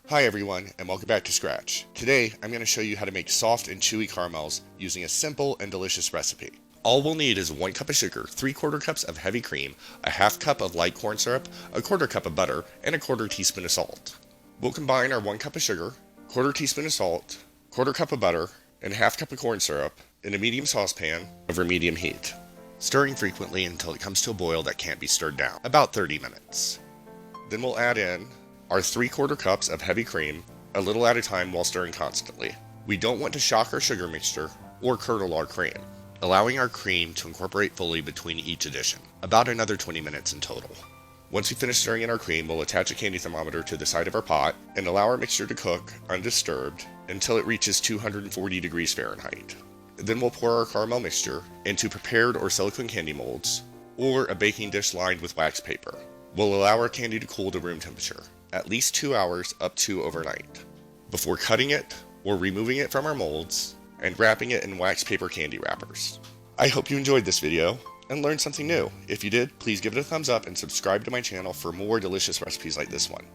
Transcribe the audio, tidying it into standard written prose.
Hi everyone, and welcome back to Scratch. Today, I'm going to show you how to make soft and chewy caramels using a simple and delicious recipe. All we'll need is 1 cup of sugar, 3/4 cups of heavy cream, a half cup of light corn syrup, a 1/4 cup of butter, and a 1/4 teaspoon of salt. We'll combine our 1 cup of sugar, 1/4 teaspoon of salt, 1/4 cup of butter, and a half cup of corn syrup in a medium saucepan over medium heat, stirring frequently until it comes to a boil that can't be stirred down, about 30 minutes. Then we'll add in our 3/4 cups of heavy cream, a little at a time while stirring constantly. We don't want to shock our sugar mixture or curdle our cream, allowing our cream to incorporate fully between each addition, about another 20 minutes in total. Once we finish stirring in our cream, we'll attach a candy thermometer to the side of our pot and allow our mixture to cook undisturbed until it reaches 240 degrees Fahrenheit. Then we'll pour our caramel mixture into prepared or silicone candy molds or a baking dish lined with wax paper. We'll allow our candy to cool to room temperature, at least 2 hours up to overnight, before cutting it or removing it from our molds and wrapping it in wax paper candy wrappers. I hope you enjoyed this video and learned something new. If you did, please give it a thumbs up and subscribe to my channel for more delicious recipes like this one.